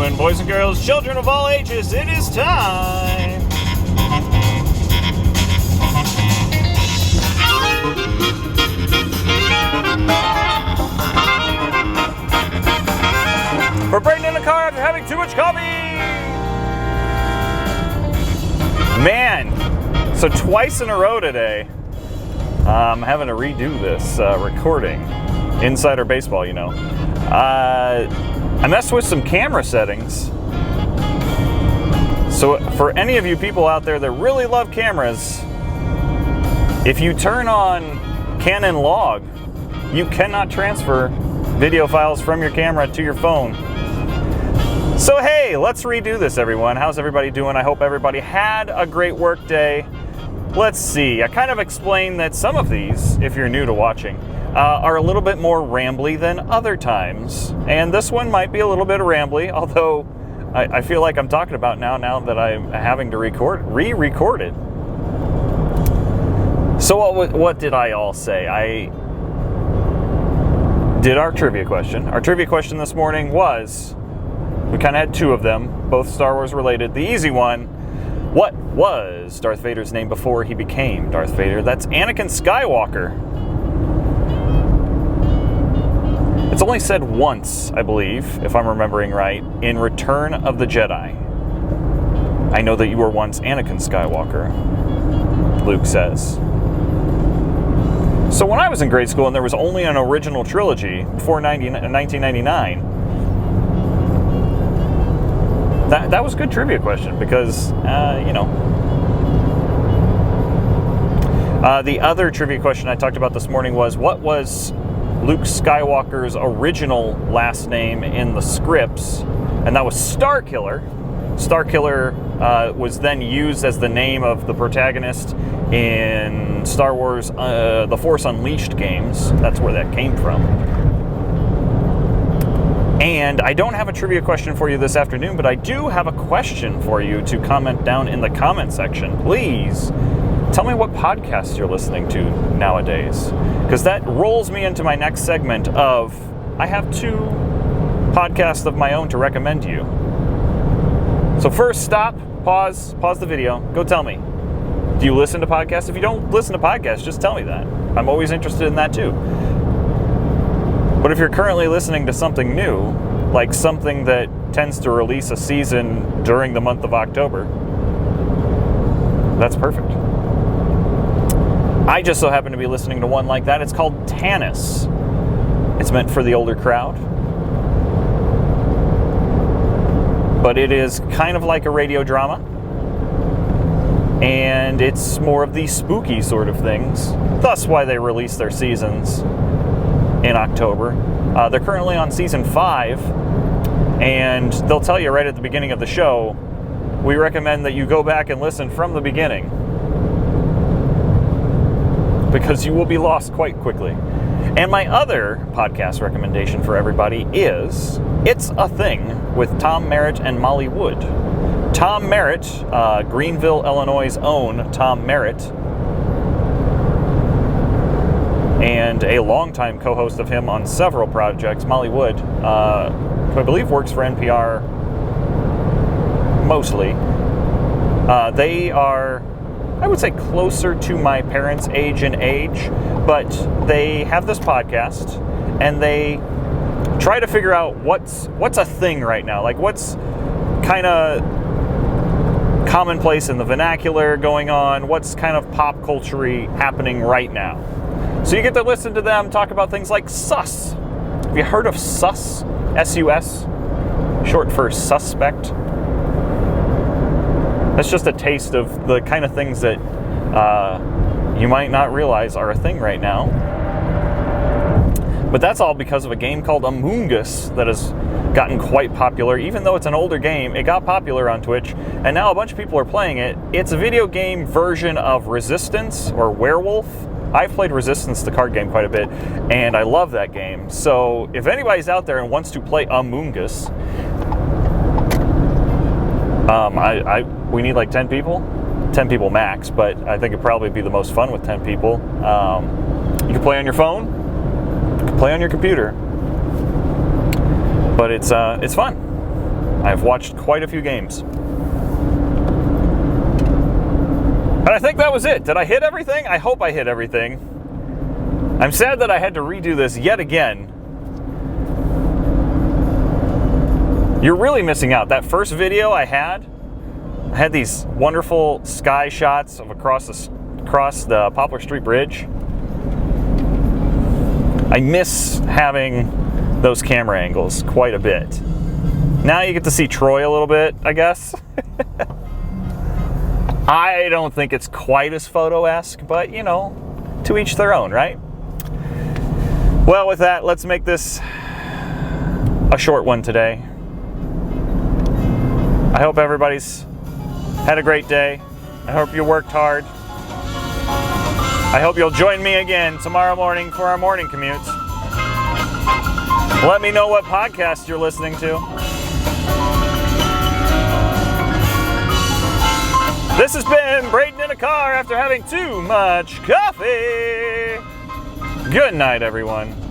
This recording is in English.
gentlemen, boys and girls, children of all ages, it is time for Braden in the car after having too much coffee. Man, so twice in a row today, I'm having to redo this recording. Insider baseball, you know. I messed with some camera settings. So for any of you people out there that really love cameras, if you turn on Canon Log, you cannot transfer video files from your camera to your phone. So hey, let's redo this, everyone. How's everybody doing? I hope everybody had a great work day. Let's see, I kind of explained that some of these, if you're new to watching, are a little bit more rambly than other times. And this one might be a little bit rambly, although I feel like I'm talking about now that I'm having to re-record it. So what did I all say? I did our trivia question. Our trivia question this morning was, we kind of had two of them, both Star Wars related. The easy one, what was Darth Vader's name before he became Darth Vader? That's Anakin Skywalker. It's only said once, I believe, if I'm remembering right, in Return of the Jedi. I know that you were once Anakin Skywalker, Luke says. So when I was in grade school and there was only an original trilogy before 1999, that was a good trivia question because, you know. The other trivia question I talked about this morning was, what was Luke Skywalker's original last name in the scripts? And that was Starkiller. Starkiller was then used as the name of the protagonist in Star Wars The Force Unleashed games. That's where that came from. And I don't have a trivia question for you this afternoon, but I do have a question for you to comment down in the comment section. Please tell me what podcast you're listening to nowadays, because that rolls me into my next segment of, I have two podcasts of my own to recommend to you. So first, stop, pause the video, go tell me. Do you listen to podcasts? If you don't listen to podcasts, just tell me that. I'm always interested in that too. But if you're currently listening to something new, like something that tends to release a season during the month of October, that's perfect. I just so happen to be listening to one like that. It's called Tannis. It's meant for the older crowd. But it is kind of like a radio drama. And it's more of the spooky sort of things. Thus why they release their seasons in October. They're currently on season 5. And they'll tell you right at the beginning of the show, we recommend that you go back and listen from the beginning, because you will be lost quite quickly. And my other podcast recommendation for everybody is It's a Thing with Tom Merritt and Molly Wood. Tom Merritt, Greenville, Illinois' own Tom Merritt, and a longtime co-host of him on several projects, Molly Wood, who I believe works for NPR mostly. They are, I would say, closer to my parents' age in age, but they have this podcast and they try to figure out what's a thing right now, like what's kind of commonplace in the vernacular going on, what's kind of pop culture-y happening right now. So you get to listen to them talk about things like sus. Have you heard of sus? S-U-S, short for suspect. That's just a taste of the kind of things that you might not realize are a thing right now. But that's all because of a game called Among Us that has gotten quite popular. Even though it's an older game, it got popular on Twitch, and now a bunch of people are playing it. It's a video game version of Resistance or Werewolf. I've played Resistance, the card game, quite a bit, and I love that game. So if anybody's out there and wants to play Among Us, we need like 10 people. 10 people max, but I think it'd probably be the most fun with 10 people. You can play on your phone, you can play on your computer, but it's fun. I've watched quite a few games. And I think that was it. Did I hit everything? I hope I hit everything. I'm sad that I had to redo this yet again. You're really missing out. That first video I had these wonderful sky shots of across the Poplar Street Bridge. I miss having those camera angles quite a bit. Now you get to see Troy a little bit, I guess. I don't think it's quite as photo-esque, but you know, to each their own, right? Well, with that, let's make this a short one today. I hope everybody's had a great day. I hope you worked hard. I hope you'll join me again tomorrow morning for our morning commute. Let me know what podcast you're listening to. This has been Braden in a car after having too much coffee. Good night, everyone.